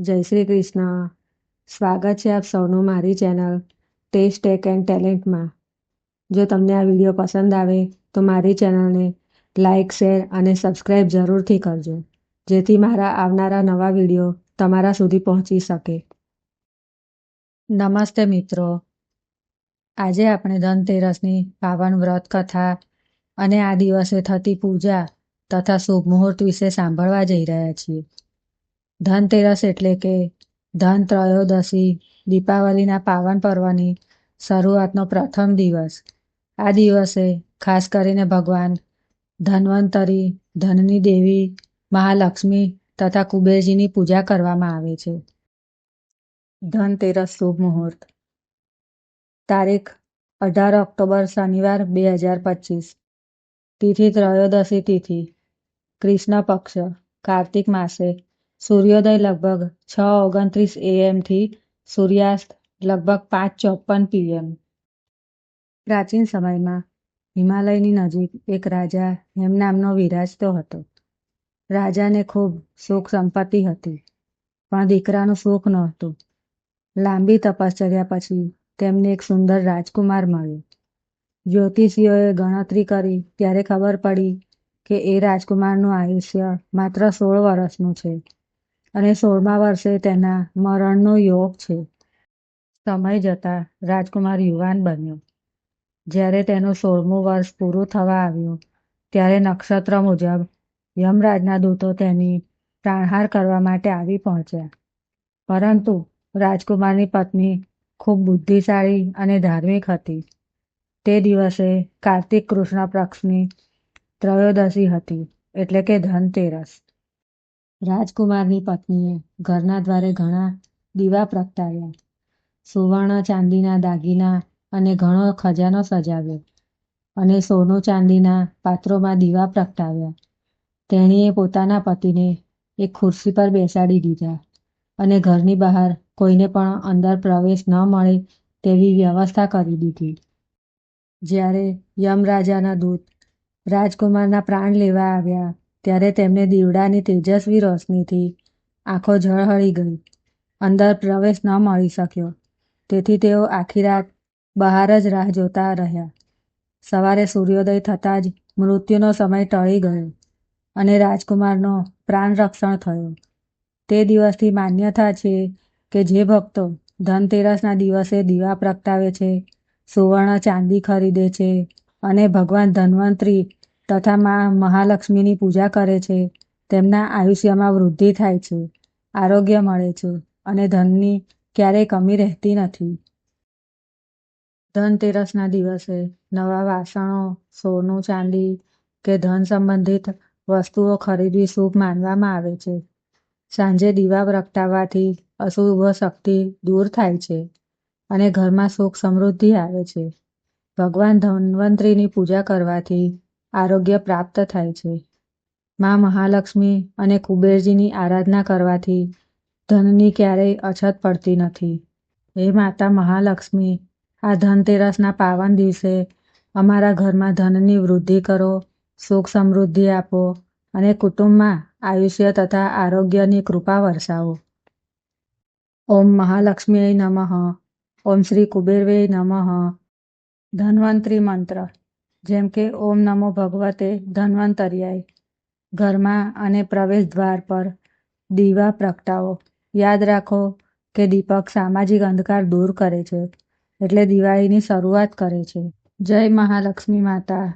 જય શ્રી કૃષ્ણ. સ્વાગત છે આપ સૌનું મારી ચેનલ ટેસ્ટ ટેક એન્ડ ટેલેન્ટમાં. જો તમને આ વિડીયો પસંદ આવે તો મારી ચેનલને લાઇક, શેર અને સબસ્ક્રાઈબ જરૂરથી કરજો, જેથી મારા આવનારા નવા વિડીયો તમારા સુધી પહોંચી શકે. નમસ્તે મિત્રો. આજે આપણે ધનતેરસની પાવન વ્રત કથા અને આ દિવસે થતી પૂજા તથા શુભ મુહૂર્ત વિશે સાંભળવા જઈ રહ્યા છીએ. ધનતેરસ એટલે કે ધન ત્રયોદશી, દીપાવલીના પાવન પર્વની શરૂઆતનો પ્રથમ દિવસ. આ દિવસે ખાસ કરીને ભગવાન ધન્વંતરી, ધનની દેવી મહાલક્ષ્મી તથા કુબેરજીની પૂજા કરવામાં આવે છે. ધનતેરસ શુભ મુહૂર્ત. તારીખ 18 ઓક્ટોબર શનિવાર 2025. તિથિ ત્રયોદશી તિથિ, કૃષ્ણ પક્ષ, કાર્તિક માસે. સૂર્યોદય લગભગ 6:29 AM થી સૂર્યાસ્ત લગભગ 5:54 PM. પ્રાચીન સમયમાં હિમાલયની નજીક એક રાજા હેમ નામનો વિરાજતો હતો. રાજાને ખૂબ સુખ સંપત્તિ હતી, પણ દીકરાનું સુખ નહોતું. લાંબી તપશ્ચર્યા પછી તેમને એક સુંદર રાજકુમાર મળ્યો. જ્યોતિષીઓએ ગણતરી કરી ત્યારે ખબર પડી કે એ રાજકુમારનું આયુષ્ય માત્ર 16 વર્ષનું છે અને 16મા વર્ષે તેના મરણનો યોગ છે. સમય જતાં રાજકુમાર યુવાન બન્યો. જ્યારે તેનું 16મું વર્ષ પૂરું થવા આવ્યું ત્યારે નક્ષત્ર મુજબ યમરાજના દૂતો તેની પ્રાણહાર કરવા માટે આવી પહોંચ્યા. પરંતુ રાજકુમારની પત્ની ખૂબ બુદ્ધિશાળી અને ધાર્મિક હતી. તે દિવસે કાર્તિક કૃષ્ણ પક્ષની ત્રયોદશી હતી, એટલે કે ધનતેરસ. રાજકુમારની પત્નીએ ઘરના દ્વારે ઘણા દીવા પ્રગટાવ્યા, સુવર્ણ ચાંદીના દાગીના અને ઘણો ખજાનો સજાવ્યો અને સોનું ચાંદીના પાત્રોમાં દીવા પ્રગટાવ્યા. તેણીએ પોતાના પતિને એક ખુરશી પર બેસાડી દીધા અને ઘરની બહાર કોઈને પણ અંદર પ્રવેશ ન મળે તેવી વ્યવસ્થા કરી દીધી. જ્યારે યમરાજાના દૂત રાજકુમારના પ્રાણ લેવા આવ્યા ત્યારે તેમને દીવડાની તેજસ્વી રોશનીથી આંખો ઝળહળી ગઈ. અંદર પ્રવેશ ન મળી શક્યો, તેથી તેઓ આખી રાત બહાર જ રાહ જોતા રહ્યા. સવારે સૂર્યોદય થતાં જ મૃત્યુનો સમય ટળી ગયો અને રાજકુમારનો પ્રાણ રક્ષણ થયો. તે દિવસથી માન્યતા છે કે જે ભક્તો ધનતેરસના દિવસે દીવા પ્રગટાવે છે, સુવર્ણ ચાંદી ખરીદે છે અને ભગવાન ધન્વંતરી તથા મા મહાલક્ષ્મીની પૂજા કરે છે, તેમના આયુષ્યમાં વૃદ્ધિ થાય છે, આરોગ્ય મળે છે અને ધનની ક્યારેય કમી રહેતી નથી. ધનતેરસના દિવસે નવા વાસણો, સોનું ચાંદી કે ધન સંબંધિત વસ્તુઓ ખરીદવી શુભ માનવામાં આવે છે. સાંજે દીવા પ્રગટાવવાથી અશુભ શક્તિ દૂર થાય છે અને ઘરમાં સુખ સમૃદ્ધિ આવે છે. ભગવાન ધન્વંતરીની પૂજા કરવાથી આરોગ્ય પ્રાપ્ત થાય છે. મા મહાલક્ષ્મી અને કુબેરજીની આરાધના કરવાથી ધનની ક્યારેય અછત પડતી નથી. હે માતા મહાલક્ષ્મી, આ ધનતેરસના પાવન દિવસે અમારા ઘરમાં ધનની વૃદ્ધિ કરો, સુખ સમૃદ્ધિ આપો અને કુટુંબમાં આયુષ્ય તથા આરોગ્યની કૃપા વરસાવો. ઓમ મહાલક્ષ્મીએ નમઃ. ઓમ શ્રી કુબેરવે નમઃ. ધન્વંતરી મંત્ર, જેમ કે ઓમ નમો ભગવતે ધન્વંતર્યાય. ઘરમાં અને પ્રવેશ દ્વાર પર દીવા પ્રગટાવો. યાદ રાખો કે દીપક સામાજિક અંધકાર દૂર કરે છે, એટલે દિવાળીની શરૂઆત કરે છે. જય મહાલક્ષ્મી માતા.